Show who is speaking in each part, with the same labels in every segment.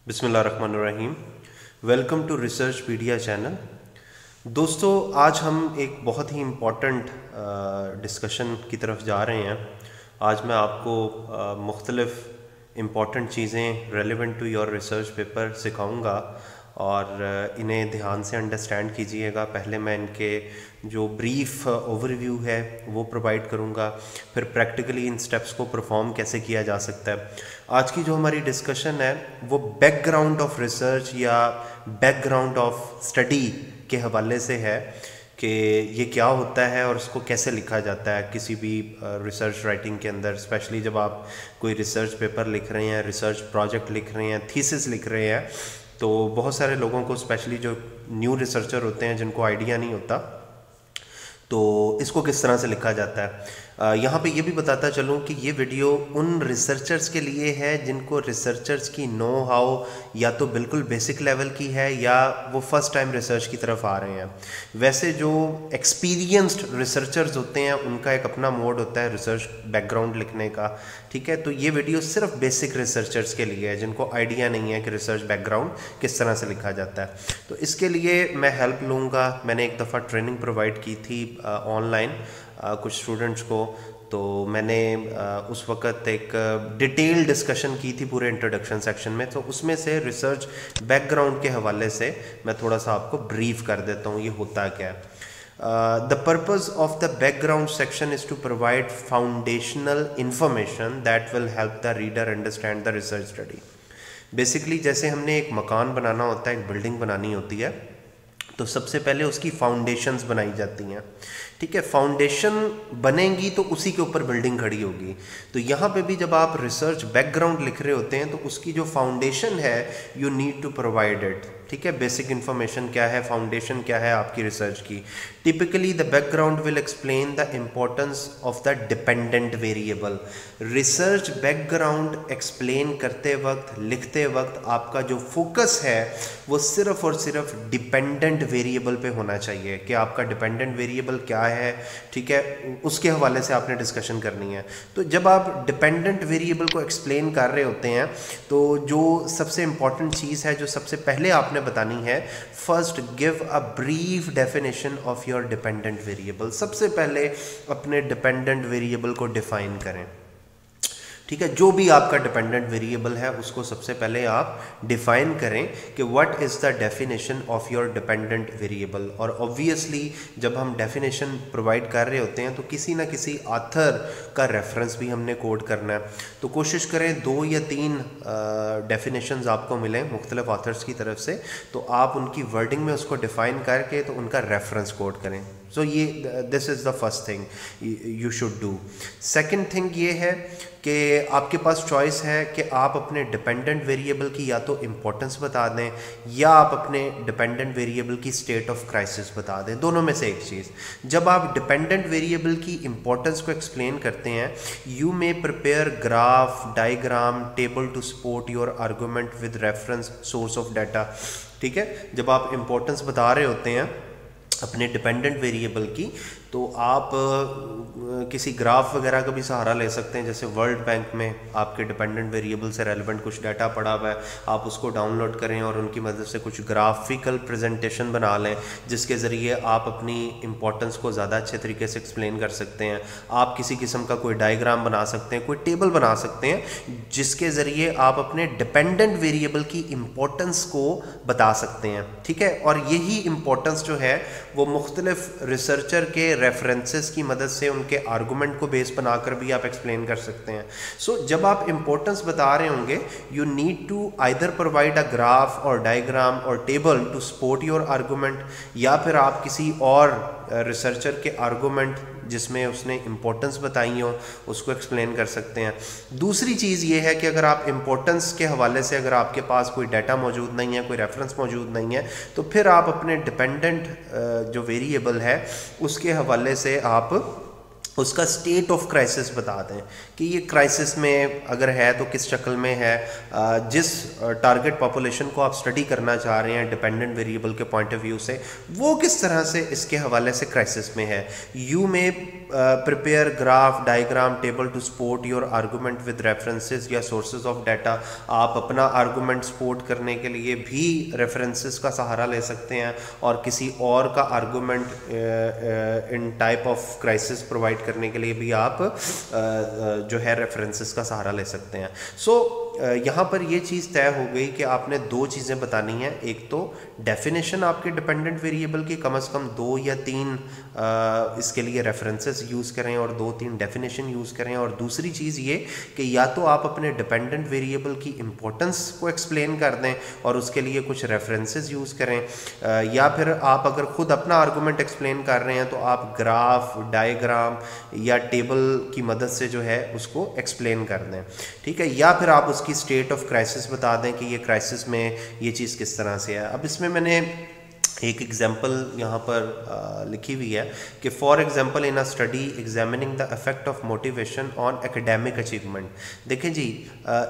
Speaker 1: बिस्मिल्लाहिर्रहमानिर्रहीम। Welcome to research media channel. दोस्तों, आज हम एक बहुत ही इम्पॉर्टेंट डिस्कशन की तरफ जा रहे हैं। आज मैं आपको मुख्तलिफ़ इम्पॉर्टेंट चीज़ें relevant to your research paper सिखाऊंगा और इन्हें ध्यान से अंडरस्टैंड कीजिएगा। पहले मैं इनके जो ब्रीफ ओवरव्यू है वो प्रोवाइड करूंगा, फिर प्रैक्टिकली इन स्टेप्स को परफॉर्म कैसे किया जा सकता है। आज की जो हमारी डिस्कशन है वो बैकग्राउंड ऑफ रिसर्च या बैकग्राउंड ऑफ स्टडी के हवाले से है कि ये क्या होता है और इसको कैसे लिखा जाता है किसी भी रिसर्च राइटिंग के अंदर। स्पेशली जब आप कोई रिसर्च पेपर लिख रहे हैं, रिसर्च प्रोजेक्ट लिख रहे हैं, थीसिस लिख रहे हैं, तो बहुत सारे लोगों को, स्पेशली जो न्यू रिसर्चर होते हैं, जिनको आइडिया नहीं होता तो इसको किस तरह से लिखा जाता है। यहाँ पे ये भी बताता चलूँ कि ये वीडियो उन रिसर्चर्स के लिए है जिनको रिसर्चर्स की नो हाउ या तो बिल्कुल बेसिक लेवल की है या वो फर्स्ट टाइम रिसर्च की तरफ आ रहे हैं। वैसे जो एक्सपीरियंस्ड रिसर्चर्स होते हैं उनका एक अपना मोड होता है रिसर्च बैकग्राउंड लिखने का, ठीक है। तो ये वीडियो सिर्फ बेसिक रिसर्चर्स के लिए है जिनको आइडिया नहीं है कि रिसर्च बैकग्राउंड किस तरह से लिखा जाता है। तो इसके लिए मैं हेल्प लूँगा। मैंने एक दफ़ा ट्रेनिंग प्रोवाइड की थी ऑनलाइन कुछ स्टूडेंट्स को, तो मैंने उस वक़्त एक डिटेल डिस्कशन की थी पूरे इंट्रोडक्शन सेक्शन में। तो उसमें से रिसर्च बैकग्राउंड के हवाले से मैं थोड़ा सा आपको ब्रीफ कर देता हूँ ये होता क्या है। The purpose of the background section is to provide foundational information that will help the reader understand the research study. Basically जैसे हमने एक मकान बनाना होता है, एक बिल्डिंग बनानी होती है, तो सबसे पहले उसकी फाउंडेशंस बनाई जाती हैं, ठीक है। फाउंडेशन बनेंगी तो उसी के ऊपर बिल्डिंग खड़ी होगी। तो यहाँ पे भी जब आप रिसर्च बैकग्राउंड लिख रहे होते हैं तो उसकी जो फाउंडेशन है you need to provide it, ठीक है। बेसिक इन्फॉर्मेशन क्या है, फाउंडेशन क्या है आपकी रिसर्च की। Typically the background will explain the importance of the dependent variable. Research background explain करते वक्त, लिखते वक्त आपका जो फोकस है वो सिर्फ और सिर्फ डिपेंडेंट वेरिएबल पे होना चाहिए कि आपका डिपेंडेंट वेरिएबल क्या है, ठीक है। उसके हवाले से आपने डिस्कशन करनी है। तो जब आप डिपेंडेंट वेरिएबल को एक्सप्लेन कर रहे होते हैं तो जो सबसे इंपॉर्टेंट चीज़ है, जो सबसे पहले आपने बतानी है, first give a brief definition of your dependent variable. सबसे पहले अपने डिपेंडेंट वेरिएबल को डिफाइन करें, ठीक है। जो भी आपका डिपेंडेंट वेरिएबल है उसको सबसे पहले आप डिफाइन करें कि what is the definition of your dependent variable. और ऑब्वियसली जब हम डेफिनेशन प्रोवाइड कर रहे होते हैं तो किसी ना किसी ऑथर का रेफरेंस भी हमने कोड करना है। तो कोशिश करें 2 या 3 डेफिनेशंस आपको मिलें मुख्तलिफ ऑथर्स की तरफ से, तो आप उनकी वर्डिंग में उसको डिफाइन करके तो उनका रेफरेंस कोड करें। सो ये this is the first thing you should do. Second thing ये है कि आपके पास चॉइस है कि आप अपने डिपेंडेंट वेरिएबल की या तो इम्पोर्टेंस बता दें या आप अपने डिपेंडेंट वेरिएबल की स्टेट ऑफ क्राइसिस बता दें, दोनों में से एक चीज़। जब आप डिपेंडेंट वेरिएबल की इम्पोर्टेंस को एक्सप्लेन करते हैं, you may prepare graph, diagram, table to support your argument with reference source of data, ठीक है। जब आप इम्पोर्टेंस बता रहे होते हैं अपने डिपेंडेंट वेरिएबल की तो आप किसी ग्राफ वगैरह का भी सहारा ले सकते हैं। जैसे वर्ल्ड बैंक में आपके डिपेंडेंट वेरिएबल से रेलेवेंट कुछ डाटा पड़ा हुआ है, आप उसको डाउनलोड करें और उनकी मदद से कुछ ग्राफिकल प्रेजेंटेशन बना लें जिसके ज़रिए आप अपनी इम्पोर्टेंस को ज़्यादा अच्छे तरीके से एक्सप्लेन कर सकते हैं। आप किसी किस्म का कोई डायग्राम बना सकते हैं, कोई टेबल बना सकते हैं जिसके ज़रिए आप अपने डिपेंडेंट वेरिएबल की इम्पोर्टेंस को बता सकते हैं, ठीक है। और यही इम्पोर्टेंस जो है वो मुख्तलिफ रिसर्चर के रेफरेंसेस की मदद से उनके आर्गूमेंट को बेस बनाकर भी आप एक्सप्लेन कर सकते हैं। सो जब आप इम्पोर्टेंस बता रहे होंगे you need to either provide a graph और डायग्राम और table to support your argument, या फिर आप किसी और रिसर्चर के आर्गूमेंट जिसमें उसने इम्पोर्टेंस बताई हो उसको एक्सप्लेन कर सकते हैं। दूसरी चीज़ ये है कि अगर आप इम्पोर्टेंस के हवाले से अगर आपके पास कोई डाटा मौजूद नहीं है, कोई रेफरेंस मौजूद नहीं है, तो फिर आप अपने डिपेंडेंट जो वेरिएबल है उसके हवाले से आप उसका स्टेट ऑफ क्राइसिस बता दें कि ये क्राइसिस में अगर है तो किस शक्ल में है, जिस टारगेट पॉपुलेशन को आप स्टडी करना चाह रहे हैं डिपेंडेंट वेरिएबल के पॉइंट ऑफ व्यू से, वो किस तरह से इसके हवाले से क्राइसिस में है। You may prepare graph, diagram, table to support your argument with references या सोर्सेज ऑफ डाटा। आप अपना आर्गूमेंट सपोर्ट करने के लिए भी रेफरेंसेस का सहारा ले सकते हैं और किसी और का argument in type of crisis provide करने के लिए भी आप जो है रेफरेंसेस का सहारा ले सकते हैं। यहाँ पर ये चीज़ तय हो गई कि आपने दो चीज़ें बतानी हैं। एक तो डेफिनेशन आपके डिपेंडेंट वेरिएबल की कम से कम 2 या 3 इसके लिए रेफरेंसेस यूज़ करें और 2-3 डेफिनेशन यूज़ करें, और दूसरी चीज़ ये कि या तो आप अपने डिपेंडेंट वेरिएबल की इंपॉर्टेंस को एक्सप्लेन कर दें और उसके लिए कुछ रेफरेंसेस यूज़ करें, या फिर आप अगर खुद अपना आर्गूमेंट एक्सप्लेन कर रहे हैं तो आप ग्राफ, डायग्राम या टेबल की मदद से जो है उसको एक्सप्लेन कर दें, ठीक है। या फिर आप उसकी स्टेट ऑफ क्राइसिस बता दें कि ये क्राइसिस में ये चीज़ किस तरह से है। अब इसमें मैंने एक एग्जाम्पल यहाँ पर लिखी हुई है कि for example in a study examining the effect of motivation on academic achievement. देखें जी,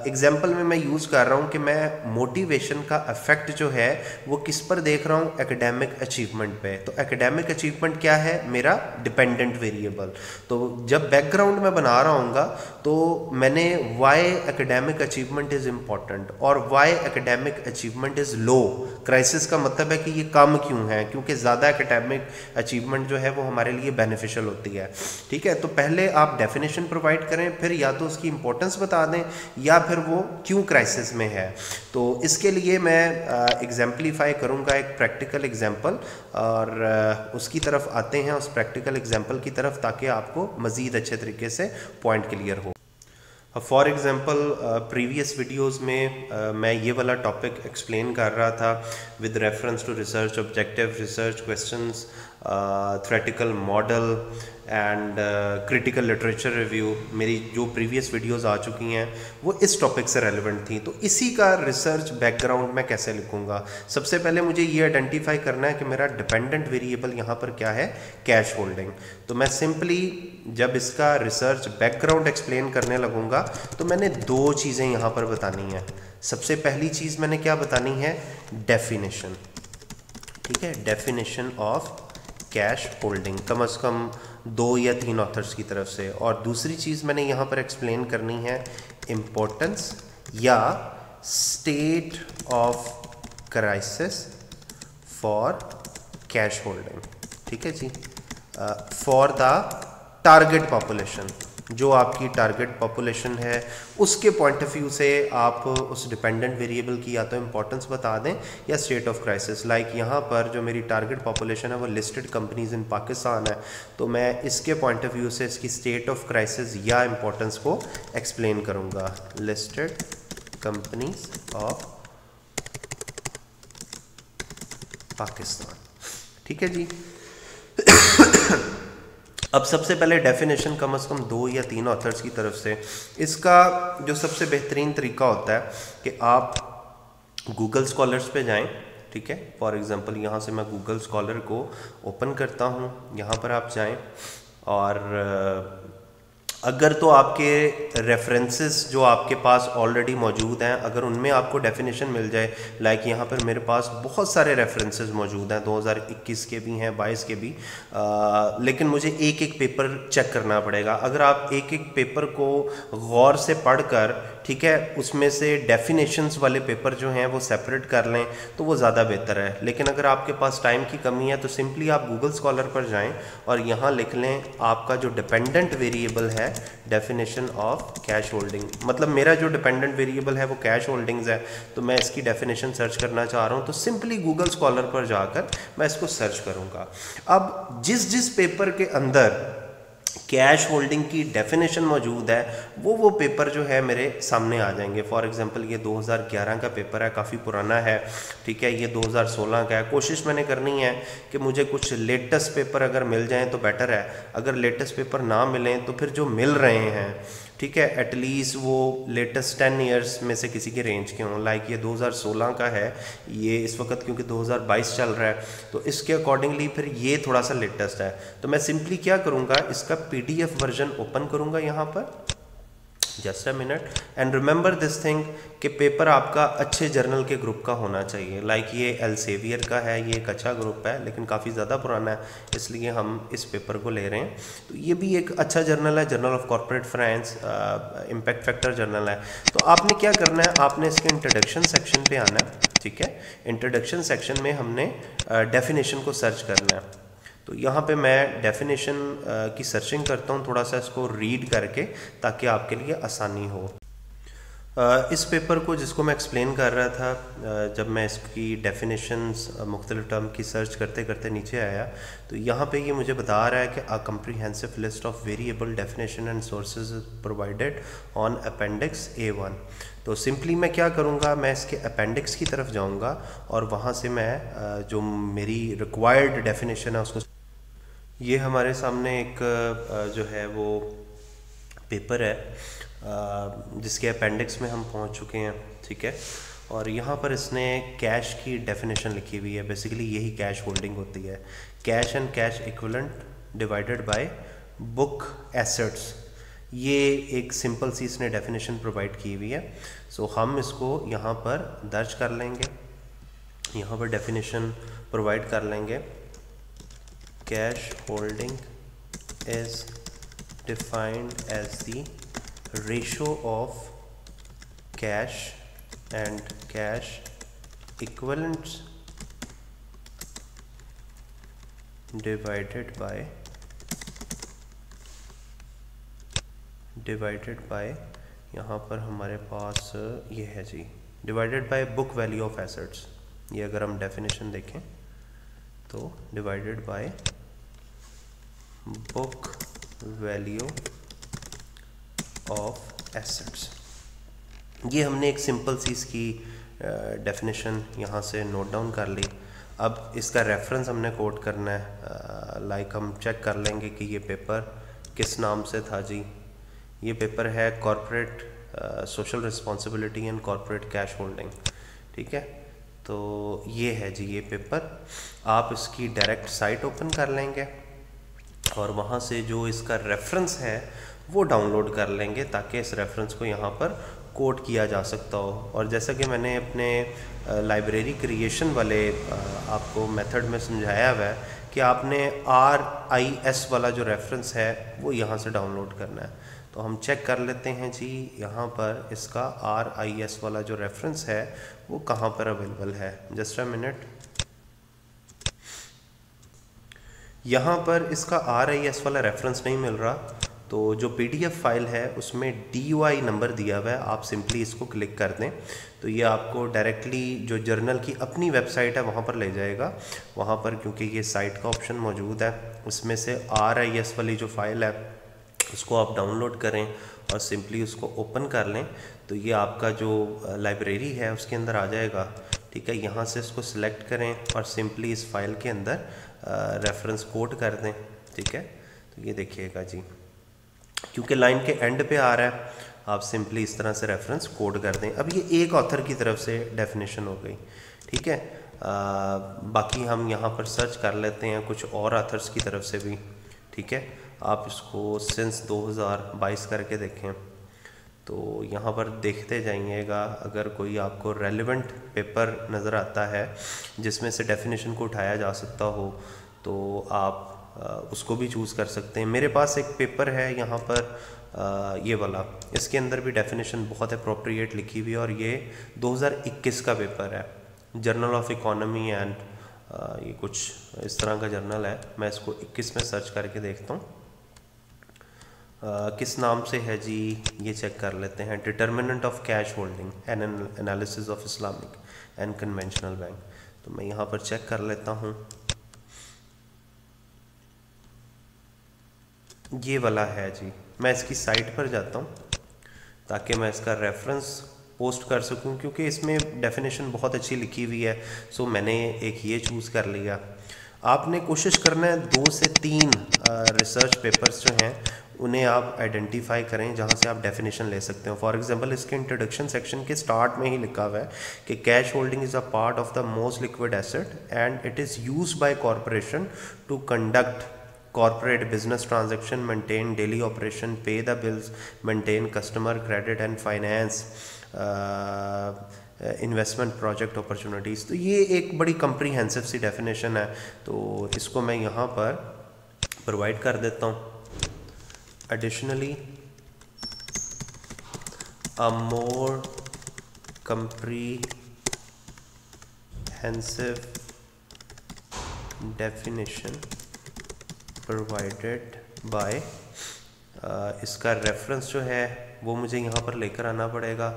Speaker 1: एग्जाम्पल में मैं यूज़ कर रहा हूँ कि मैं मोटिवेशन का इफेक्ट जो है वो किस पर देख रहा हूँ, एकेडमिक अचीवमेंट पे। तो एकेडमिक अचीवमेंट क्या है, मेरा डिपेंडेंट वेरिएबल। तो जब बैकग्राउंड में बना रहा हूँगा तो मैंने why academic achievement is important और why academic achievement is low. Crisis का मतलब है कि ये कम क्यों है, क्योंकि ज़्यादा एकेडमिक अचीवमेंट जो है वो हमारे लिए बेनिफिशियल होती है, ठीक है। तो पहले आप डेफिनेशन प्रोवाइड करें, फिर या तो उसकी इंपॉर्टेंस बता दें या फिर वो क्यों क्राइसिस में है। तो इसके लिए मैं एग्जाम्पलीफाई करूँगा एक प्रैक्टिकल एग्जाम्पल, और उसकी तरफ आते हैं, उस प्रैक्टिकल एग्जाम्पल की तरफ, ताकि आपको मज़ीद अच्छे तरीके से पॉइंट क्लियर हो। फॉर एग्ज़ाम्पल प्रीवियस वीडियोस में मैं ये वाला टॉपिक एक्सप्लेन कर रहा था with reference to research objective, research questions, theoretical model and critical literature review. मेरी जो प्रीवियस वीडियोस आ चुकी हैं वो इस टॉपिक से रेलेवेंट थी। तो इसी का रिसर्च बैकग्राउंड मैं कैसे लिखूंगा, सबसे पहले मुझे ये आइडेंटिफाई करना है कि मेरा डिपेंडेंट वेरिएबल यहाँ पर क्या है, कैश होल्डिंग। तो मैं सिंपली जब इसका रिसर्च बैकग्राउंड एक्सप्लेन करने लगूंगा तो मैंने दो चीज़ें यहाँ पर बतानी है। सबसे पहली चीज़ मैंने क्या बतानी है, डेफिनेशन, ठीक है, डेफिनेशन ऑफ कैश होल्डिंग, कम से कम 2 या 3 ऑथर्स की तरफ से। और दूसरी चीज़ मैंने यहाँ पर एक्सप्लेन करनी है इम्पोर्टेंस या state of crisis for cash holding, ठीक है जी, फॉर द टारगेट पॉपुलेशन। जो आपकी टारगेट पॉपुलेशन है उसके पॉइंट ऑफ व्यू से आप उस डिपेंडेंट वेरिएबल की या तो इंपॉर्टेंस बता दें या स्टेट ऑफ क्राइसिस। लाइक यहाँ पर जो मेरी टारगेट पॉपुलेशन है वो लिस्टेड कंपनीज इन पाकिस्तान है, तो मैं इसके पॉइंट ऑफ व्यू से इसकी स्टेट ऑफ क्राइसिस या इंपॉर्टेंस को एक्सप्लेन करूँगा, लिस्टेड कंपनीज ऑफ पाकिस्तान, ठीक है जी। अब सबसे पहले डेफिनेशन कम से कम 2 या 3 ऑथर्स की तरफ से। इसका जो सबसे बेहतरीन तरीका होता है कि आप गूगल स्कॉलर्स पे जाएं, ठीक है। फॉर एग्जांपल यहाँ से मैं गूगल स्कॉलर को ओपन करता हूँ, यहाँ पर आप जाएं और अगर तो आपके रेफरेंसेस जो आपके पास ऑलरेडी मौजूद हैं, अगर उनमें आपको डेफिनेशन मिल जाए, लाइक यहाँ पर मेरे पास बहुत सारे रेफरेंसेस मौजूद हैं, 2021 के भी हैं, 22 के भी, लेकिन मुझे एक एक पेपर चेक करना पड़ेगा। अगर आप एक एक पेपर को गौर से पढ़कर, ठीक है, उसमें से डेफिनेशंस वाले पेपर जो हैं वो सेपरेट कर लें तो वो ज़्यादा बेहतर है। लेकिन अगर आपके पास टाइम की कमी है तो सिंपली आप गूगल स्कॉलर पर जाएं और यहाँ लिख लें आपका जो डिपेंडेंट वेरिएबल है डेफिनेशन ऑफ कैश होल्डिंग। मतलब मेरा जो डिपेंडेंट वेरिएबल है वो कैश होल्डिंग्स है, तो मैं इसकी डेफिनेशन सर्च करना चाह रहा हूँ, तो सिंपली गूगल स्कॉलर पर जाकर मैं इसको सर्च करूँगा। अब जिस पेपर के अंदर कैश होल्डिंग की डेफिनेशन मौजूद है वो पेपर जो है मेरे सामने आ जाएंगे। फॉर एग्जांपल ये 2011 का पेपर है, काफ़ी पुराना है, ठीक है, ये 2016 का है। कोशिश मैंने करनी है कि मुझे कुछ लेटेस्ट पेपर अगर मिल जाएं तो बेटर है, अगर लेटेस्ट पेपर ना मिलें तो फिर जो मिल रहे हैं, ठीक है, एटलीस्ट वो लेटेस्ट 10 ईयर्स में से किसी के रेंज के हों। लाइक ये 2016 का है, ये इस वक्त क्योंकि 2022 चल रहा है, तो इसके अकॉर्डिंगली फिर ये थोड़ा सा लेटेस्ट है। तो मैं सिंपली क्या करूँगा, इसका PDF वर्जन ओपन करूँगा यहाँ पर, just a minute, and remember this thing कि पेपर आपका अच्छे जर्नल के ग्रुप का होना चाहिए। लाइक ये एल्सेवियर का है, ये एक अच्छा ग्रुप है लेकिन काफ़ी ज़्यादा पुराना है, इसलिए हम इस पेपर को ले रहे हैं। तो ये भी एक अच्छा जर्नल है, journal of corporate finance, impact factor journal है। तो आपने क्या करना है, आपने इसके इंट्रोडक्शन सेक्शन पे आना है, ठीक है। इंट्रोडक्शन सेक्शन में हमने डेफिनेशन को सर्च करना है। तो यहाँ पे मैं डेफिनेशन की सर्चिंग करता हूँ, थोड़ा सा इसको रीड करके, ताकि आपके लिए आसानी हो। इस पेपर को जिसको मैं एक्सप्लेन कर रहा था, जब मैं इसकी डेफिनेशंस मुख्तलिफ टर्म की सर्च करते करते नीचे आया, तो यहाँ पे ये मुझे बता रहा है कि a comprehensive list of variable definition and sources provided on appendix A1। तो सिंपली मैं क्या करूँगा, मैं इसके अपेंडिक्स की तरफ जाऊँगा और वहाँ से मैं जो मेरी रिक्वायर्ड डेफिनेशन है उसको, ये हमारे सामने एक जो है वो पेपर है जिसके अपेंडिक्स में हम पहुंच चुके हैं, ठीक है। और यहाँ पर इसने कैश की डेफिनेशन लिखी हुई है। बेसिकली यही कैश होल्डिंग होती है, cash and cash equivalent divided by book assets. ये एक सिंपल सी इसने डेफिनेशन प्रोवाइड की हुई है। सो हम इसको यहाँ पर दर्ज कर लेंगे, यहाँ पर डेफिनेशन प्रोवाइड कर लेंगे। Cash holding is defined as the ratio of cash and cash equivalents divided by यहाँ पर हमारे पास ये है G, divided by book value of assets. ये अगर हम डेफिनेशन देखें तो divided by book value of assets. ये हमने एक सिंपल सी इसकी डेफिनेशन यहाँ से नोट डाउन कर ली। अब इसका रेफरेंस हमने कोट करना है। लाइक हम चेक कर लेंगे कि ये पेपर किस नाम से था जी। ये पेपर है corporate social responsibility and corporate cash holding, ठीक है। तो ये है जी ये पेपर। आप इसकी डायरेक्ट साइट ओपन कर लेंगे और वहाँ से जो इसका रेफरेंस है वो डाउनलोड कर लेंगे, ताकि इस रेफरेंस को यहाँ पर कोट किया जा सकता हो। और जैसा कि मैंने अपने लाइब्रेरी क्रिएशन वाले आपको मेथड में समझाया हुआ है कि आपने RIS वाला जो रेफरेंस है वो यहाँ से डाउनलोड करना है। तो हम चेक कर लेते हैं जी, यहाँ पर इसका RIS वाला जो रेफरेंस है वो कहाँ पर अवेलेबल है। जस्ट अ मिनट, यहाँ पर इसका RIS वाला रेफरेंस नहीं मिल रहा, तो जो PDF फाइल है उसमें DUI नंबर दिया हुआ है, आप सिंपली इसको क्लिक कर दें तो ये आपको डायरेक्टली जो जर्नल की अपनी वेबसाइट है वहाँ पर ले जाएगा। वहाँ पर क्योंकि ये साइट का ऑप्शन मौजूद है, उसमें से RIS वाली जो फाइल है उसको आप डाउनलोड करें और सिंपली उसको ओपन कर लें, तो ये आपका जो लाइब्रेरी है उसके अंदर आ जाएगा, ठीक है। यहाँ से इसको सिलेक्ट करें और सिंपली इस फाइल के अंदर रेफरेंस कोड कर दें, ठीक है। तो ये देखिएगा जी, क्योंकि लाइन के एंड पे आ रहा है, आप सिंपली इस तरह से रेफरेंस कोड कर दें। अब ये एक ऑथर की तरफ से डेफिनेशन हो गई, ठीक है। बाकी हम यहाँ पर सर्च कर लेते हैं कुछ और ऑथर्स की तरफ से भी, ठीक है। आप इसको सिंस 2022 करके देखें तो यहाँ पर देखते जाइएगा, अगर कोई आपको रेलेवेंट पेपर नज़र आता है जिसमें से डेफिनेशन को उठाया जा सकता हो तो आप उसको भी चूज़ कर सकते हैं। मेरे पास एक पेपर है यहाँ पर ये वाला, इसके अंदर भी डेफिनेशन बहुत अप्रोप्रिएट लिखी हुई है और ये 2021 का पेपर है, जर्नल ऑफ इकोनॉमी एंड ये कुछ इस तरह का जर्नल है। मैं इसको 21 में सर्च करके देखता हूँ किस नाम से है जी, ये चेक कर लेते हैं। Determinant of cash holding and analysis of Islamic and conventional bank. तो मैं यहाँ पर चेक कर लेता हूँ, ये वाला है जी। मैं इसकी साइट पर जाता हूँ ताकि मैं इसका रेफरेंस पोस्ट कर सकूँ, क्योंकि इसमें डेफिनेशन बहुत अच्छी लिखी हुई है। सो मैंने एक ये चूज़ कर लिया। आपने कोशिश करना है 2 से 3 रिसर्च पेपर्स जो हैं उन्हें आप आइडेंटिफाई करें जहाँ से आप डेफिनेशन ले सकते हो। फॉर एग्जांपल इसके इंट्रोडक्शन सेक्शन के स्टार्ट में ही लिखा हुआ है कि cash holding is a part of the most liquid asset and it is used by corporation to conduct corporate business transaction, maintain daily operation, pay the bills, maintain customer credit and finance investment project opportunities. तो ये एक बड़ी comprehensive सी definition है, तो इसको मैं यहाँ पर प्रोवाइड कर देता हूँ। Additionally a more comprehensive definition provided by इसका रेफरेंस जो है वो मुझे यहाँ पर लेकर आना पड़ेगा।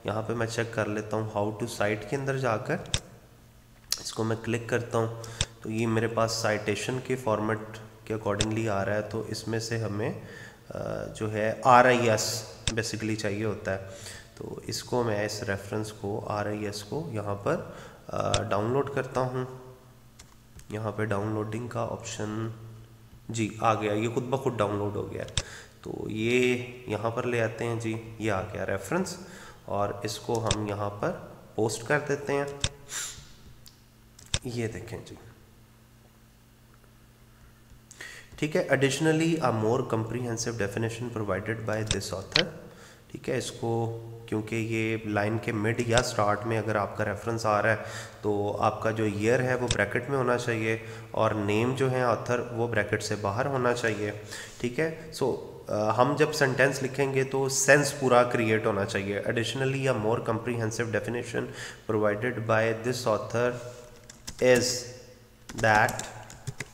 Speaker 1: यहाँ पे मैं चेक कर लेता हूँ हाउ टू साइट के अंदर जाकर इसको मैं क्लिक करता हूँ तो ये मेरे पास साइटेशन के फॉर्मेट के अकॉर्डिंगली आ रहा है। तो इसमें से हमें जो है RIS बेसिकली चाहिए होता है, तो इसको मैं इस रेफरेंस को RIS को यहाँ पर डाउनलोड करता हूँ। यहाँ पे डाउनलोडिंग का ऑप्शन जी आ गया, ये खुद ब खुद डाउनलोड हो गया। तो ये यहाँ पर ले आते हैं जी, ये आ गया रेफरेंस और इसको हम यहाँ पर पोस्ट कर देते हैं। ये देखें जी, ठीक है। Additionally a more comprehensive definition provided by this author, ठीक है। इसको क्योंकि ये लाइन के मिड या स्टार्ट में अगर आपका रेफरेंस आ रहा है तो आपका जो ईयर है वो ब्रैकेट में होना चाहिए और नेम जो है ऑथर वो ब्रैकेट से बाहर होना चाहिए, ठीक है। सो हम जब सेंटेंस लिखेंगे तो सेंस पूरा क्रिएट होना चाहिए। Additionally a more comprehensive definition provided by this author is that,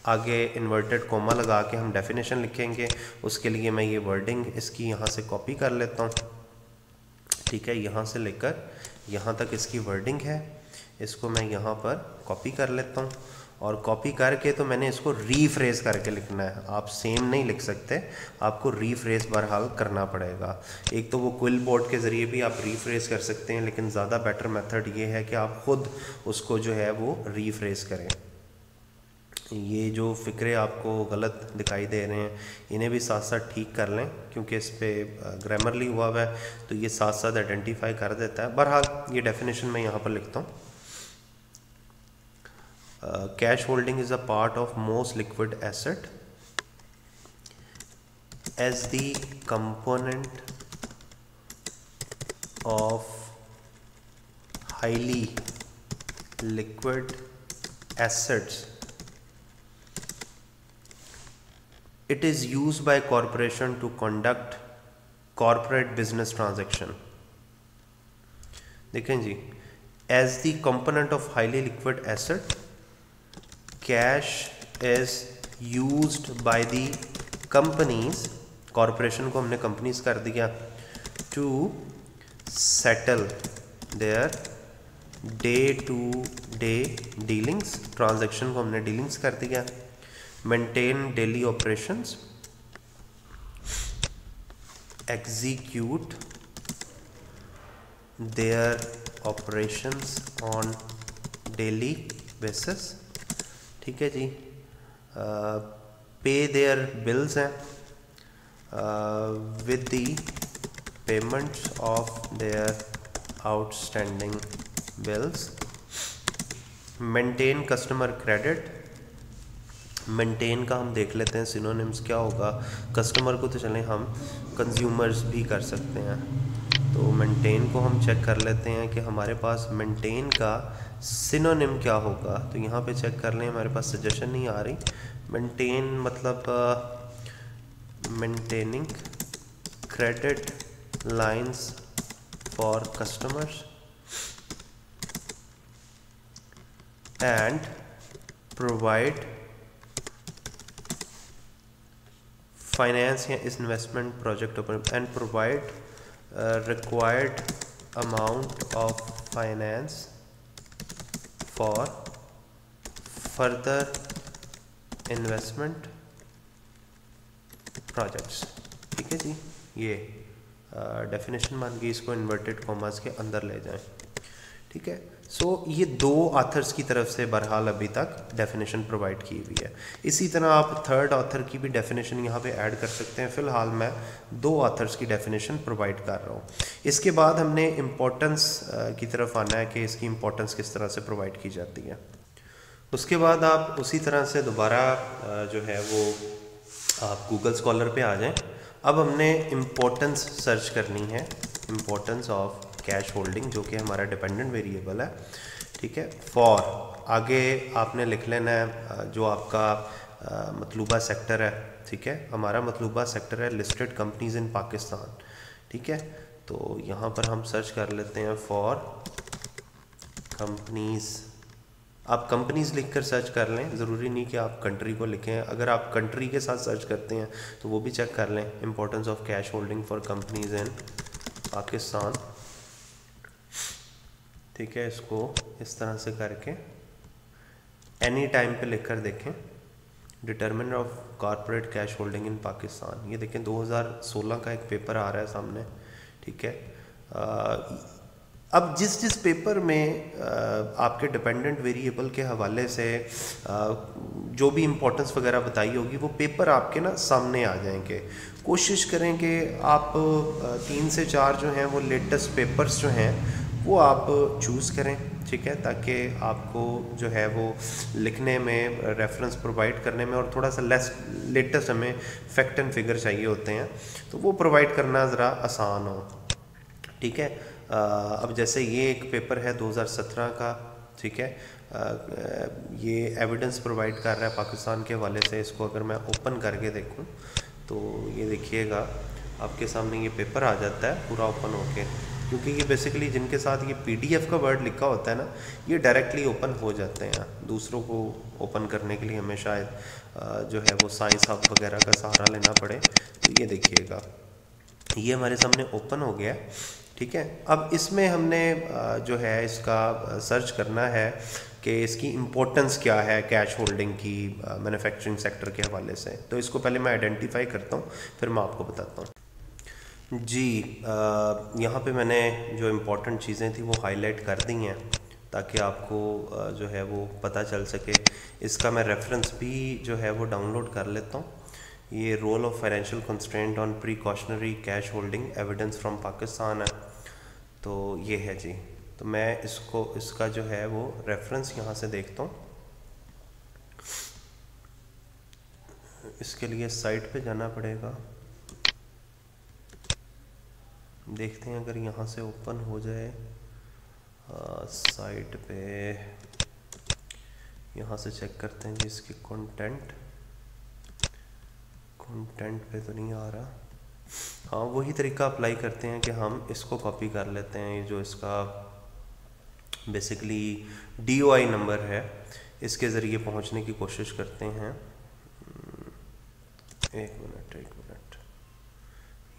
Speaker 1: आगे इन्वर्टेड कोमा लगा के हम डेफिनेशन लिखेंगे। उसके लिए मैं ये वर्डिंग इसकी यहाँ से कॉपी कर लेता हूँ, ठीक है। यहाँ से लेकर यहाँ तक इसकी वर्डिंग है, इसको मैं यहाँ पर कॉपी कर लेता हूँ और कॉपी करके तो मैंने इसको रीफ्रेज करके लिखना है। आप सेम नहीं लिख सकते, आपको रीफ्रेज बहरहाल करना पड़ेगा। एक तो वो क्विल बोर्ड के ज़रिए भी आप रीफ्रेज कर सकते हैं, लेकिन ज़्यादा बेटर मेथड ये है कि आप ख़ुद उसको जो है वो रीफ्रेज करें। ये जो फ़िक्रे आपको गलत दिखाई दे रहे हैं इन्हें भी साथ साथ ठीक कर लें, क्योंकि इस पर ग्रामरली हुआ हुआ है तो ये साथ साथ आइडेंटिफाई कर देता है। बहरहाल ये डेफिनेशन मैं यहाँ पर लिखता हूँ। Cash holding is a part of most liquid asset as the component of highly liquid assets it is used by corporation to conduct corporate business transaction। देखें जी, as the component of highly liquid asset, cash is used by the companies, corporation को हमने companies कर दिया, to settle their day to day dealings, transaction को हमने dealings कर दिया, maintain daily operations, execute their operations on daily basis, ठीक है जी। pay their bills हैं with the payments of their outstanding bills, maintain customer credit। Maintain का हम देख लेते हैं सिनोनिम्स क्या होगा। कस्टमर को तो चलें हम कंज्यूमर्स भी कर सकते हैं, तो मेंटेन को हम चेक कर लेते हैं कि हमारे पास मेंटेन का सिनोनिम क्या होगा। तो यहाँ पे चेक कर लें, हमारे पास सजेशन नहीं आ रही। मेंटेन मतलब maintaining credit lines for customers and provide finance या investment project and provide required amount of finance for further investment projects, ठीक है जी। ये डेफिनेशन मान के इसको इन्वर्टेड कॉमास के अंदर ले जाएं, ठीक है। सो ये दो ऑथर्स की तरफ से बहरहाल अभी तक डेफिनेशन प्रोवाइड की हुई है। इसी तरह आप थर्ड ऑथर की भी डेफिनेशन यहाँ पे ऐड कर सकते हैं। फ़िलहाल मैं दो ऑथर्स की डेफिनेशन प्रोवाइड कर रहा हूँ। इसके बाद हमने इम्पोर्टेंस की तरफ आना है कि इसकी इम्पोर्टेंस किस तरह से प्रोवाइड की जाती है। उसके बाद आप उसी तरह से दोबारा जो है वो आप गूगल स्कॉलर पे आ जाएं। अब हमने इम्पोर्टेंस सर्च करनी है, इम्पोर्टेंस ऑफ कैश होल्डिंग, जो कि हमारा डिपेंडेंट वेरिएबल है, ठीक है। फॉर आगे आपने लिख लेना है जो आपका मतलूबा सेक्टर है, ठीक है। हमारा मतलूबा सेक्टर है लिस्टेड कंपनीज इन पाकिस्तान, ठीक है। तो यहाँ पर हम सर्च कर लेते हैं फॉर कंपनीज। आप कंपनीज लिखकर सर्च कर लें, ज़रूरी नहीं कि आप कंट्री को लिखें। अगर आप कंट्री के साथ सर्च करते हैं तो वो भी चेक कर लें, importance of cash holding for companies in Pakistan, ठीक है। इसको इस तरह से करके एनी टाइम पे लिखकर देखें, determinant of corporate cash holding in Pakistan. ये देखें 2016 का एक पेपर आ रहा है सामने, ठीक है। अब जिस जिस पेपर में आपके डिपेंडेंट वेरिएबल के हवाले से जो भी इम्पोर्टेंस वगैरह बताई होगी वो पेपर आपके ना सामने आ जाएंगे। कोशिश करें कि आप 3 से 4 जो हैं वो लेटेस्ट पेपर्स जो हैं वो आप चूज़ करें, ठीक है, ताकि आपको जो है वो लिखने में, रेफरेंस प्रोवाइड करने में और थोड़ा सा लेटेस्ट हमें फैक्ट एंड फिगर चाहिए होते हैं तो वो प्रोवाइड करना ज़रा आसान हो, ठीक है। अब जैसे ये एक पेपर है 2017 का, ठीक है। ये एविडेंस प्रोवाइड कर रहा है पाकिस्तान के हवाले से। इसको अगर मैं ओपन करके देखूं तो ये देखिएगा आपके सामने ये पेपर आ जाता है पूरा ओपन होके, क्योंकि ये बेसिकली जिनके साथ ये PDF का वर्ड लिखा होता है ना, ये डायरेक्टली ओपन हो जाते हैं। दूसरों को ओपन करने के लिए हमें शायद जो है वो साइंस हब वगैरह का सहारा लेना पड़े। तो ये देखिएगा ये हमारे सामने ओपन हो गया, ठीक है। अब इसमें हमने जो है इसका सर्च करना है कि इसकी इम्पोर्टेंस क्या है कैश होल्डिंग की मैन्युफैक्चरिंग सेक्टर के हवाले से। तो इसको पहले मैं आइडेंटिफाई करता हूँ, फिर मैं आपको बताता हूँ। जी, यहाँ पे मैंने जो इम्पोर्टेंट चीज़ें थी वो हाईलाइट कर दी हैं ताकि आपको जो है वो पता चल सके। इसका मैं रेफरेंस भी जो है वो डाउनलोड कर लेता हूँ। ये role of financial constraint on precautionary cash holding evidence from Pakistan है, तो ये है जी। तो मैं इसका जो है वो रेफरेंस यहाँ से देखता हूँ। इसके लिए साइट पे जाना पड़ेगा, देखते हैं अगर यहाँ से ओपन हो जाए साइट पे। यहाँ से चेक करते हैं जी इसकी कंटेंट पे तो नहीं आ रहा। हाँ, वही तरीका अप्लाई करते हैं कि हम इसको कॉपी कर लेते हैं। ये जो इसका बेसिकली DOI नंबर है, इसके ज़रिए पहुँचने की कोशिश करते हैं। एक मिनट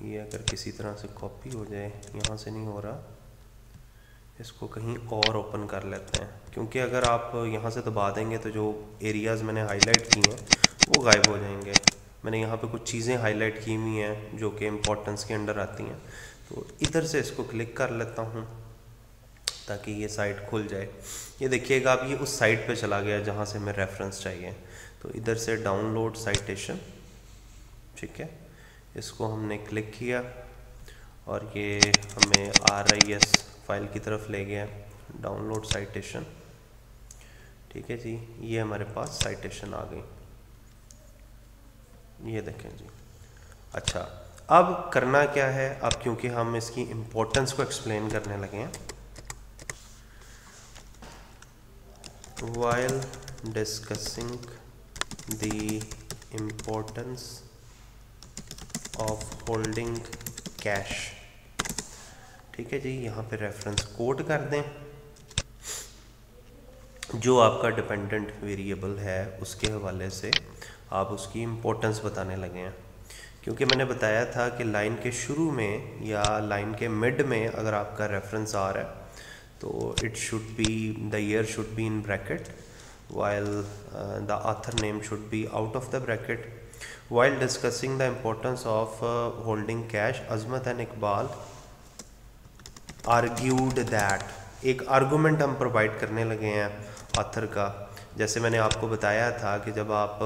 Speaker 1: ये अगर किसी तरह से कॉपी हो जाए, यहाँ से नहीं हो रहा, इसको कहीं और ओपन कर लेते हैं, क्योंकि अगर आप यहाँ से दबा देंगे तो जो एरियाज़ मैंने हाईलाइट किए हैं वो गायब हो जाएंगे। मैंने यहाँ पे कुछ चीज़ें हाईलाइट की हुई हैं जो कि इम्पोर्टेंस के अंडर आती हैं, तो इधर से इसको क्लिक कर लेता हूँ ताकि ये साइट खुल जाए। ये देखिएगा अब ये उस साइट पे चला गया जहाँ से हमें रेफरेंस चाहिए। तो इधर से डाउनलोड साइटेशन, ठीक है, इसको हमने क्लिक किया और ये हमें RIS फाइल की तरफ ले गया, डाउनलोड साइटेशन, ठीक है जी। ये हमारे पास साइटेशन आ गई, ये देखें जी। अच्छा, अब करना क्या है, अब क्योंकि हम इसकी इम्पोर्टेंस को एक्सप्लेन करने लगे हैं, while discussing the importance of holding cash, ठीक है जी। यहाँ पे रेफरेंस कोड कर दें, जो आपका डिपेंडेंट वेरिएबल है उसके हवाले से आप उसकी इम्पोर्टेंस बताने लगे हैं। क्योंकि मैंने बताया था कि लाइन के शुरू में या लाइन के मिड में अगर आपका रेफरेंस आ रहा है तो it should be, the year should be in bracket, while the author name should be out of the bracket. While discussing the importance of holding cash, Azmat and Iqbal argued that, एक argument हम provide करने लगे हैं author का। जैसे मैंने आपको बताया था कि जब आप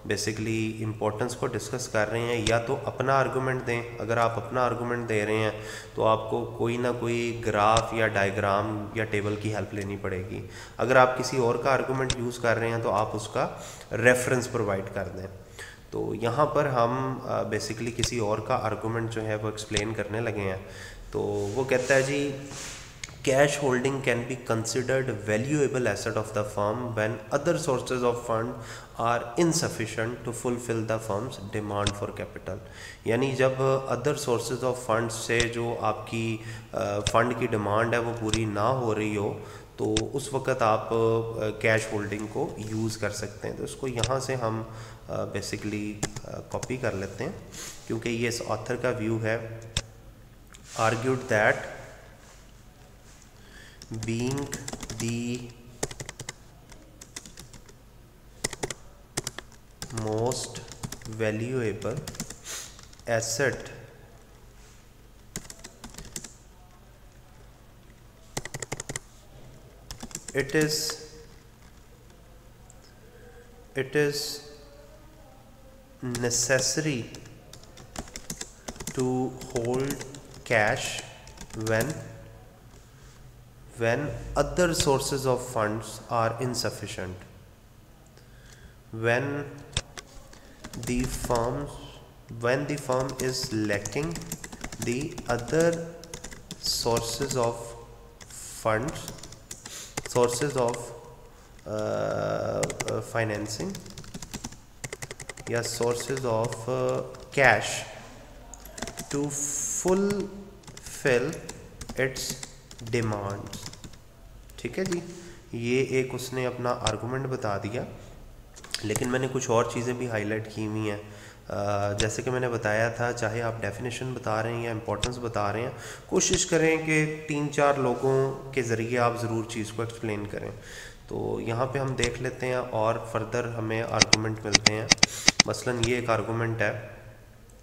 Speaker 1: बेसिकली इम्पोर्टेंस को डिस्कस कर रहे हैं या तो अपना आर्गूमेंट दें, अगर आप अपना आर्गूमेंट दे रहे हैं तो आपको कोई ना कोई ग्राफ या डायग्राम या टेबल की हेल्प लेनी पड़ेगी। अगर आप किसी और का आर्गूमेंट यूज़ कर रहे हैं तो आप उसका रेफरेंस प्रोवाइड कर दें। तो यहाँ पर हम बेसिकली किसी और का आर्गूमेंट जो है वो एक्सप्लेन करने लगे हैं। तो वो कहता है जी, cash holding can be considered valuable asset of the firm when other sources of fund are insufficient to fulfill the firm's demand for capital। यानी जब other sources of funds से जो आपकी फंड की डिमांड है वो पूरी ना हो रही हो तो उस वक़्त आप कैश होल्डिंग को यूज़ कर सकते हैं। तो इसको यहाँ से हम बेसिकली कॉपी कर लेते हैं क्योंकि ये इस ऑथर का व्यू है। Argued that being the most valuable asset it is necessary to hold cash when other sources of funds are insufficient, when the firm is lacking the other sources of funds, sources of financing या sources of cash to fulfill its demands। ठीक है जी, ये एक उसने अपना argument बता दिया, लेकिन मैंने कुछ और चीज़ें भी हाईलाइट की हुई हैं। जैसे कि मैंने बताया था, चाहे आप डेफिनेशन बता रहे हैं या इम्पोर्टेंस बता रहे हैं, कोशिश करें कि 3-4 लोगों के ज़रिए आप ज़रूर चीज़ को एक्सप्लेन करें। तो यहाँ पे हम देख लेते हैं और फर्दर हमें आर्गूमेंट मिलते हैं। मसलन ये एक आर्गूमेंट है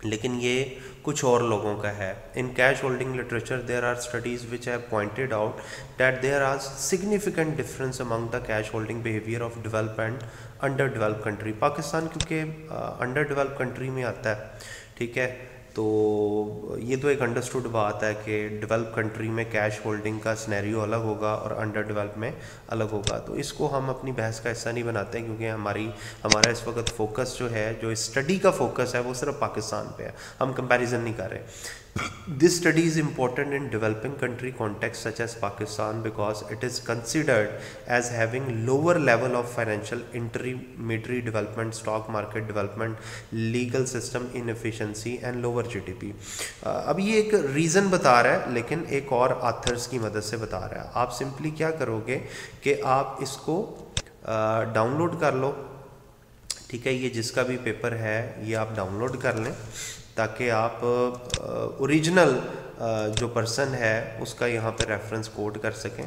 Speaker 1: लेकिन ये कुछ और लोगों का है। In cash holding literature there are studies which have pointed out that there are significant difference among the cash holding behaviour of develop and under develop country. Pakistan क्योंकि अंडर डेवलप कंट्री में आता है, ठीक है, तो ये तो एक अंडरस्टूड बात है कि डेवलप कंट्री में कैश होल्डिंग का सिनेरियो अलग होगा और अंडर डेवलप में अलग होगा। तो इसको हम अपनी बहस का हिस्सा नहीं बनाते हैं क्योंकि हमारा इस वक्त फोकस जो है, जो स्टडी का फोकस है, वो सिर्फ पाकिस्तान पे है, हम कंपैरिजन नहीं कर रहे। This study is important in developing country context such as Pakistan because it is considered as having lower level of financial intermediary development, stock market development, legal system inefficiency and lower GDP। अब ये एक reason बता रहा है लेकिन एक और authors की मदद से बता रहा है। आप सिंपली क्या करोगे कि आप इसको डाउनलोड कर लो, ठीक है, ये जिसका भी पेपर है ये आप डाउनलोड कर लें ताकि आप ओरिजिनल जो पर्सन है उसका यहाँ पर रेफरेंस कोड कर सकें।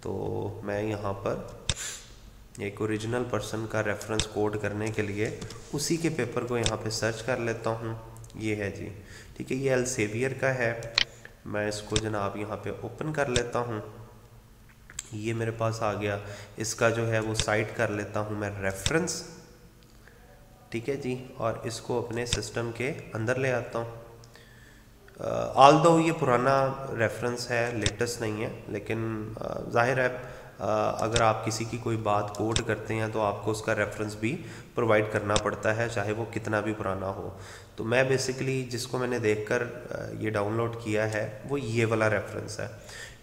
Speaker 1: तो मैं यहाँ पर एक ओरिजिनल पर्सन का रेफरेंस कोड करने के लिए उसी के पेपर को यहाँ पे सर्च कर लेता हूँ। ये है जी, ठीक है, ये एल्सेवियर का है। मैं इसको जनाब यहाँ पे ओपन कर लेता हूँ, ये मेरे पास आ गया। इसका जो है वो साइट कर लेता हूँ मैं रेफरेंस, ठीक है जी, और इसको अपने सिस्टम के अंदर ले आता हूँ। ऑल्दो ये पुराना रेफरेंस है, लेटेस्ट नहीं है, लेकिन जाहिर है अगर आप किसी की कोई बात कोड करते हैं तो आपको उसका रेफरेंस भी प्रोवाइड करना पड़ता है, चाहे वो कितना भी पुराना हो। तो मैं बेसिकली जिसको मैंने देखकर ये डाउनलोड किया है वो ये वाला रेफरेंस है,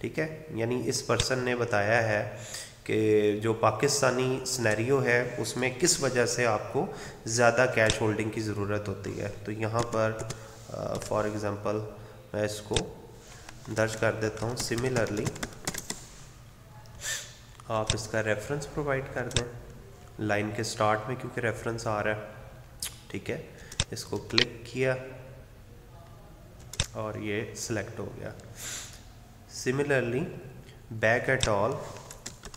Speaker 1: ठीक है। यानी इस पर्सन ने बताया है कि जो पाकिस्तानी सिनेरियो है उसमें किस वजह से आपको ज़्यादा कैश होल्डिंग की ज़रूरत होती है। तो यहाँ पर फॉर एग्ज़ाम्पल मैं इसको दर्ज कर देता हूँ। सिमिलरली आप इसका रेफरेंस प्रोवाइड कर दें लाइन के स्टार्ट में क्योंकि रेफरेंस आ रहा है, ठीक है। इसको क्लिक किया और ये सिलेक्ट हो गया। Similarly back at all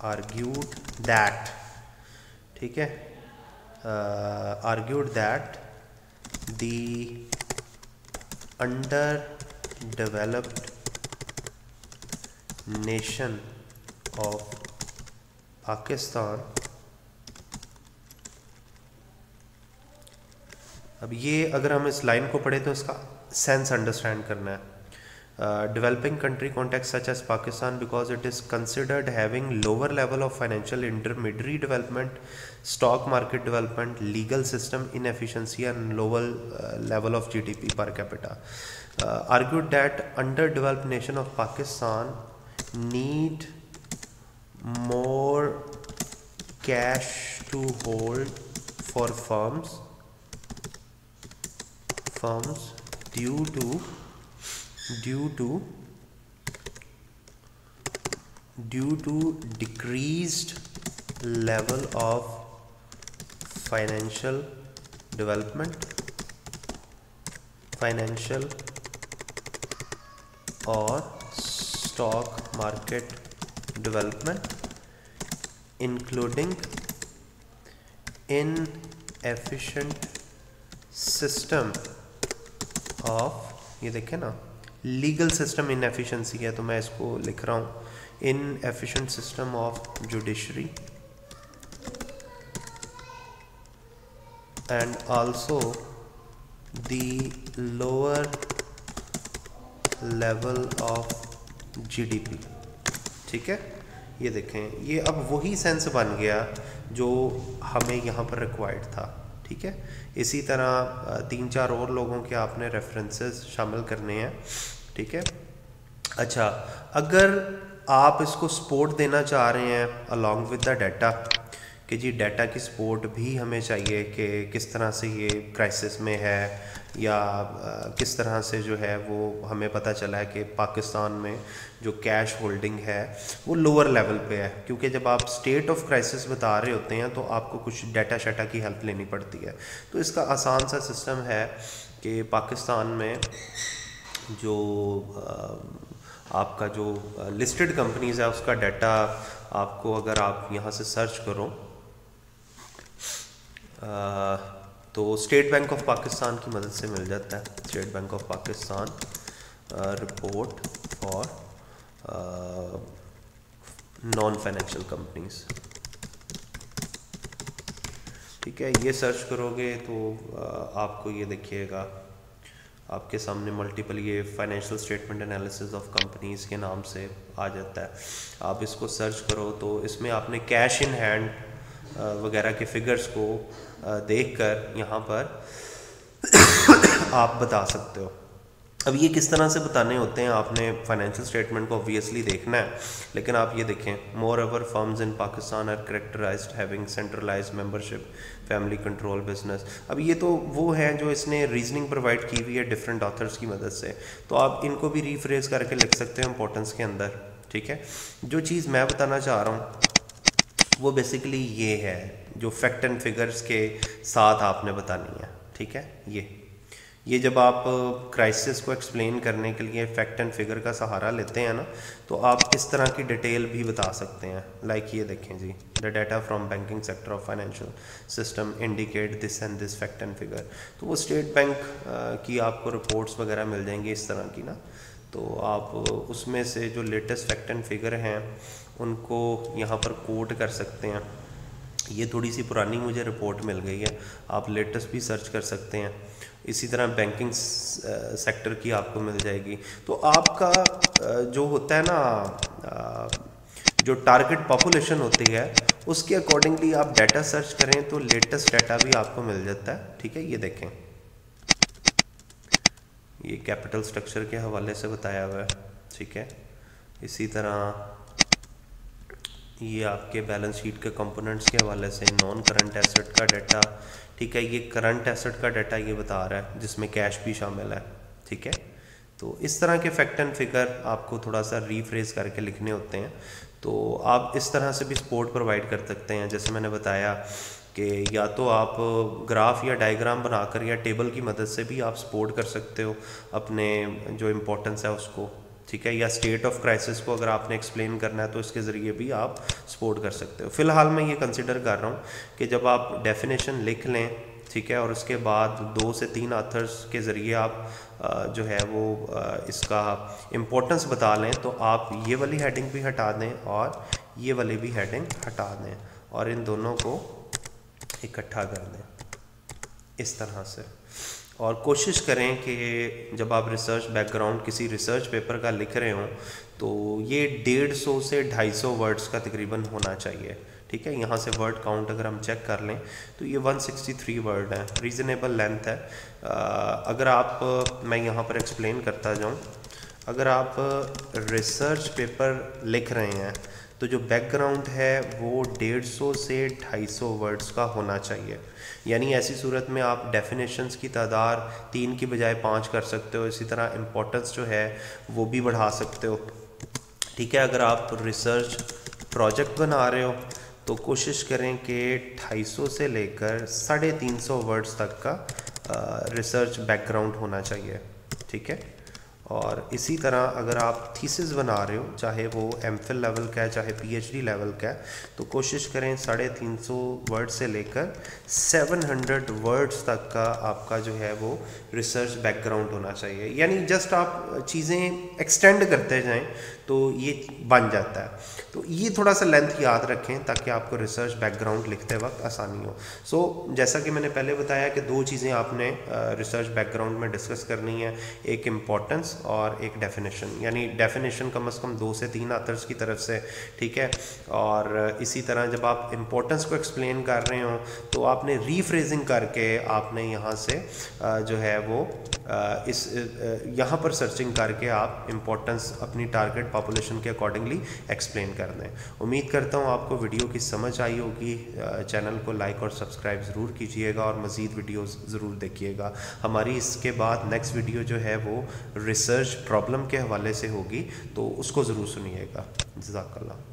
Speaker 1: argued that, ठीक है, argued that the underdeveloped nation of Pakistan. अब ये अगर हम इस लाइन को पढ़े तो इसका सेंस अंडरस्टैंड करना है। Developing country context such as Pakistan, because it is considered having lower level of financial intermediary development, stock market development, legal system inefficiency and lower level of GDP per capita, argued that underdeveloped nation of Pakistan need more cash to hold for firms due to decreased level of financial or stock market development, including inefficient system of, ये देखें ना, legal system inefficiency है तो मैं इसको लिख रहा हूँ inefficient system of judiciary and also the lower level of GDP. ठीक है, ये देखें, ये अब वही सेंस बन गया जो हमें यहाँ पर रिक्वायर्ड था। ठीक है, इसी तरह 3-4 और लोगों के आपने रेफरेंसेस शामिल करने हैं। ठीक है, अच्छा, अगर आप इसको सपोर्ट देना चाह रहे हैं अलॉन्ग विद द डाटा कि जी डाटा की सपोर्ट भी हमें चाहिए कि किस तरह से ये क्राइसिस में है या किस तरह से जो है वो हमें पता चला है कि पाकिस्तान में जो कैश होल्डिंग है वो लोअर लेवल पे है, क्योंकि जब आप स्टेट ऑफ क्राइसिस बता रहे होते हैं तो आपको कुछ डाटा शाटा की हेल्प लेनी पड़ती है। तो इसका आसान सा सिस्टम है कि पाकिस्तान में जो आपका जो लिस्टेड कंपनीज़ है उसका डाटा आपको, अगर आप यहाँ से सर्च करो तो स्टेट बैंक ऑफ पाकिस्तान की मदद से मिल जाता है। State bank of Pakistan report for non financial companies. ठीक है, ये सर्च करोगे तो आपको ये देखिएगा आपके सामने मल्टीपल ये financial statement analysis of companies के नाम से आ जाता है। आप इसको सर्च करो तो इसमें आपने कैश इन हैंड वगैरह के फिगर्स को देखकर यहाँ पर आप बता सकते हो। अब ये किस तरह से बताने होते हैं, आपने फाइनेंशियल स्टेटमेंट को ऑब्वियसली देखना है, लेकिन आप ये देखें, moreover firms in Pakistan are characterized having centralized membership, family control business. अब ये तो वो हैं जो इसने रीजनिंग प्रोवाइड की हुई है डिफरेंट ऑथर्स की मदद से, तो आप इनको भी रीफ्रेज करके लिख सकते हो इंपॉर्टेंस के अंदर। ठीक है, जो चीज़ मैं बताना चाह रहा हूँ वो बेसिकली ये है जो फैक्ट एंड फिगर्स के साथ आपने बतानी है। ठीक है, ये जब आप क्राइसिस को एक्सप्लेन करने के लिए फैक्ट एंड फिगर का सहारा लेते हैं ना, तो आप इस तरह की डिटेल भी बता सकते हैं। लाइक ये देखें जी, the data from banking sector of financial system indicate this and this fact and figure. तो वो स्टेट बैंक की आपको रिपोर्ट्स वगैरह मिल जाएंगी इस तरह की ना, तो आप उसमें से जो लेटेस्ट फैक्ट एंड फिगर हैं उनको यहाँ पर कोट कर सकते हैं। ये थोड़ी सी पुरानी मुझे रिपोर्ट मिल गई है, आप लेटेस्ट भी सर्च कर सकते हैं। इसी तरह बैंकिंग सेक्टर की आपको मिल जाएगी। तो आपका जो होता है ना, जो टारगेट पॉपुलेशन होती है उसके अकॉर्डिंगली आप डाटा सर्च करें तो लेटेस्ट डाटा भी आपको मिल जाता है। ठीक है, ये देखें, ये कैपिटल स्ट्रक्चर के हवाले से बताया हुआ है। ठीक है, इसी तरह ये आपके बैलेंस शीट के कंपोनेंट्स के हवाले से नॉन करंट एसेट का डाटा। ठीक है, ये करंट एसेट का डाटा ये बता रहा है जिसमें कैश भी शामिल है। ठीक है, तो इस तरह के फैक्ट एंड फिगर आपको थोड़ा सा रीफ्रेज करके लिखने होते हैं, तो आप इस तरह से भी सपोर्ट प्रोवाइड कर सकते हैं। जैसे मैंने बताया कि या तो आप ग्राफ या डायग्राम बनाकर या टेबल की मदद से भी आप सपोर्ट कर सकते हो अपने जो इम्पोर्टेंस है उसको। ठीक है, या स्टेट ऑफ क्राइसिस को अगर आपने एक्सप्लेन करना है तो इसके ज़रिए भी आप सपोर्ट कर सकते हो। फ़िलहाल मैं ये कंसिडर कर रहा हूँ कि जब आप डेफिनेशन लिख लें, ठीक है, और उसके बाद 2 से 3 ऑथर्स के ज़रिए आप जो है वो इसका इम्पोर्टेंस बता लें, तो आप ये वाली हेडिंग भी हटा दें और ये वाली भी हेडिंग हटा दें और इन दोनों को इकट्ठा कर दें इस तरह से। और कोशिश करें कि जब आप रिसर्च बैकग्राउंड किसी रिसर्च पेपर का लिख रहे हों तो ये 150 से 250 वर्ड्स का तकरीबन होना चाहिए, ठीक है। यहाँ से वर्ड काउंट अगर हम चेक कर लें तो ये 163 वर्ड है, रीज़नेबल लेंथ है। अगर आप मैं यहाँ पर एक्सप्लेन करता जाऊँ, अगर आप रिसर्च पेपर लिख रहे हैं तो जो बैकग्राउंड है वो 150 से 250 वर्ड्स का होना चाहिए। यानी ऐसी सूरत में आप डेफिनेशंस की तादाद 3 की बजाय 5 कर सकते हो। इसी तरह इम्पोर्टेंस जो है वो भी बढ़ा सकते हो, ठीक है। अगर आप रिसर्च प्रोजेक्ट बना रहे हो तो कोशिश करें कि 250 से लेकर 350 वर्ड्स तक का रिसर्च बैकग्राउंड होना चाहिए, ठीक है। और इसी तरह अगर आप थीसिस बना रहे हो, चाहे वो एमफिल लेवल का है चाहे पीएचडी लेवल का है, तो कोशिश करें 350 वर्ड से लेकर 700 वर्ड्स तक का आपका जो है वो रिसर्च बैकग्राउंड होना चाहिए। यानी जस्ट आप चीज़ें एक्सटेंड करते जाएं तो ये बन जाता है। तो ये थोड़ा सा लेंथ याद रखें ताकि आपको रिसर्च बैकग्राउंड लिखते वक्त आसानी हो। जैसा कि मैंने पहले बताया कि 2 चीज़ें आपने रिसर्च बैकग्राउंड में डिस्कस करनी है, एक इम्पोर्टेंस और एक डेफिनेशन। यानी डेफिनेशन कम से कम 2 से 3 ऑथर्स की तरफ से, ठीक है। और इसी तरह जब आप इम्पोर्टेंस को एक्सप्लेन कर रहे हो तो आपने रीफ्रेजिंग करके आपने यहाँ से जो है वो यहाँ पर सर्चिंग करके आप इम्पोर्टेंस अपनी टारगेट पॉपुलेशन के अकॉर्डिंगली एक्सप्लेन कर दें। उम्मीद करता हूँ आपको वीडियो की समझ आई होगी। चैनल को लाइक और सब्सक्राइब ज़रूर कीजिएगा और मज़ीद वीडियोस ज़रूर देखिएगा। हमारी इसके बाद नेक्स्ट वीडियो जो है वो रिसर्च प्रॉब्लम के हवाले से होगी, तो उसको ज़रूर सुनिएगा। जज़ाकल्लाह।